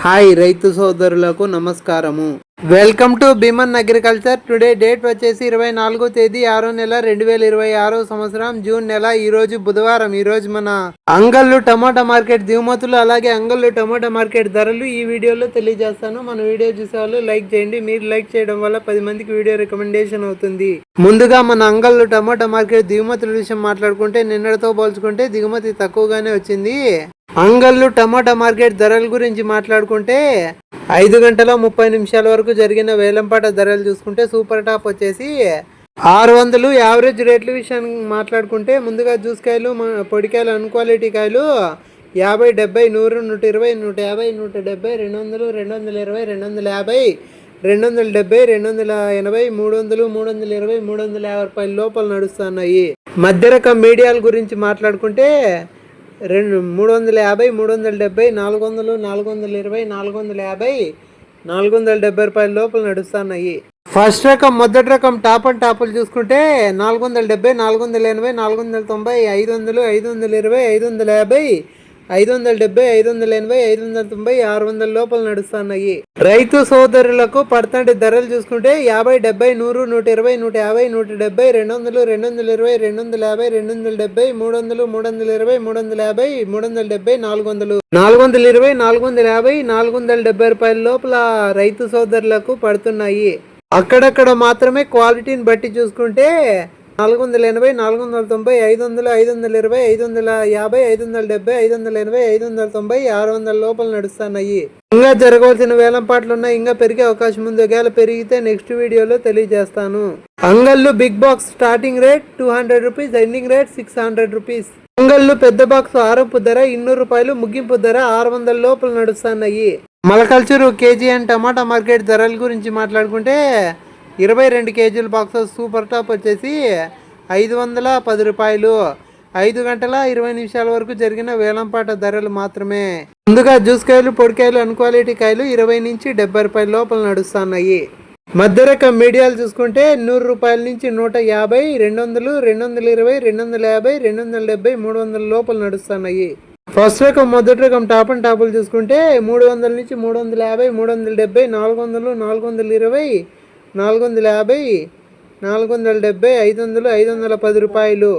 Hi రైతు సోదరులకు నమస్కారము. Welcome to Bheeman agriculture. Today date వచ్చేసి 24వ తేదీ 6వ నెల 2026 సంవత్సరం జూన్ నెల. ఈరోజు బుధవారం. ఈరోజు మన అంగళ్ళు టమాటా మార్కెట్ దిగుమతులు అలాగే అంగళ్ళు టమాటా మార్కెట్ ధరలు ఈ వీడియోలో తెలియజేస్తాను. మన వీడియో చూసేవాళ్ళు లైక్ చేయండి. మీరు లైక్ చేయడం వల్ల 10 మందికి వీడియో రికమెండేషన్ అవుతుంది. ముందుగా మన అంగళ్ళు టమాటా మార్కెట్ దిగుమతుల విషయం మాట్లాడుకుంటే నిన్నటితో పోల్చుకుంటే దిగుమతి తక్కువగానే వచ్చింది. అంగళ్ళు టమాటా మార్కెట్ ధరల గురించి మాట్లాడుకుంటే 5 గంటల 30 నిమిషాల వరకు జరిగిన వేలంపాట ధరలు చూసుకుంటే సూపర్ టాప్ వచ్చేసి 600. యావరేజ్ రేట్ల విషయం మాట్లాడుకుంటే ముందుగా జ్యూస్ కాయలు, పొడికాయలు, అన్క్వాలిటీ కాయలు 50, 70, 100, 120, 150, 170, 200, 220, 250, 270, 280, 300, 320, 350 రూపాయల లోపల నడుస్తున్నాయి. మధ్య రకం మీడియాల గురించి మాట్లాడుకుంటే 350, 370, 400, 420, 450, 470 రూపాయల లోపల నడుస్తున్నాయి. ఫస్ట్ రకం మొదటి రకం టాప్ అండ్ టాపులు చూసుకుంటే 470, 480, 490, 500, 520, 550, 570, 580, 590, 600 లోపల నడుస్తున్నాయి. రైతు సోదరులకు పడతండి ధరలు చూసుకుంటే 50, 70, 100, 120, 150, 170, 200, 220, 250, 270, 300, 320, 350, 370, 400, 420, 450, 470 రూపాయల లోపల రైతు సోదరులకు పడుతున్నాయి. అక్కడక్కడ మాత్రమే క్వాలిటీని బట్టి చూసుకుంటే 480, 490, 500, 520, 550, 570, 580, 590, 600 లోపల నడుస్తున్నాయి. ఇంకా జరగవలసిన వేలంపాట్లు ఉన్నాయి. ఇంకా పెరిగే అవకాశం ఉంది. ఒకవేళ పెరిగితే నెక్స్ట్ వీడియోలో తెలియజేస్తాను. అంగళ్ళు big box starting rate 200 rupees, ending rate 600 rupees. అంగళ్ళు పెద్ద బాక్స్ ఆరంపు ధర 200 రూపాయలు, ముగింపు ధర 600 లోపల నడుస్తున్నాయి. మలకల్చరు కేజీఎన్ టమాటా మార్కెట్ ధరల గురించి మాట్లాడుకుంటే 22 కేజీల బాక్స్ సూపర్ టాప్ వచ్చేసి 510 రూపాయలు. 5 గంటల 20 నిమిషాల వరకు జరిగిన వేలంపాట ధరలు మాత్రమే. ముందుగా జ్యూస్ కాయలు, పొడికాయలు, అన్క్వాలిటీ కాయలు 20 నుంచి 70 రూపాయల లోపల నడుస్తున్నాయి. మధ్య రకం మీడియాలు చూసుకుంటే 100 రూపాయల నుంచి 150, 200, 220, 250, 270, 300 లోపల నడుస్తున్నాయి. ఫస్ట్ రకం మొదటి రకం టాప్ అండ్ టాపులు చూసుకుంటే 300 నుంచి 350, 370, 400, 420, 450, 470, 500, 510 రూపాయలు.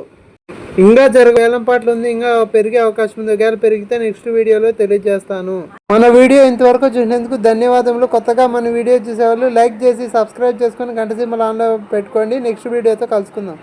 ఇంకా వేలంపాట్లు ఉంది. ఇంకా పెరిగే అవకాశం ఉంది. ఒకవేళ పెరిగితే నెక్స్ట్ వీడియోలో తెలియజేస్తాను. మన వీడియో ఇంతవరకు చూసినందుకు ధన్యవాదములు. కొత్తగా మన వీడియో చూసేవాళ్ళు లైక్ చేసి సబ్స్క్రైబ్ చేసుకొని గంట సింబల్ ఆన్లో పెట్టుకోండి. నెక్స్ట్ వీడియోతో కలుసుకుందాం.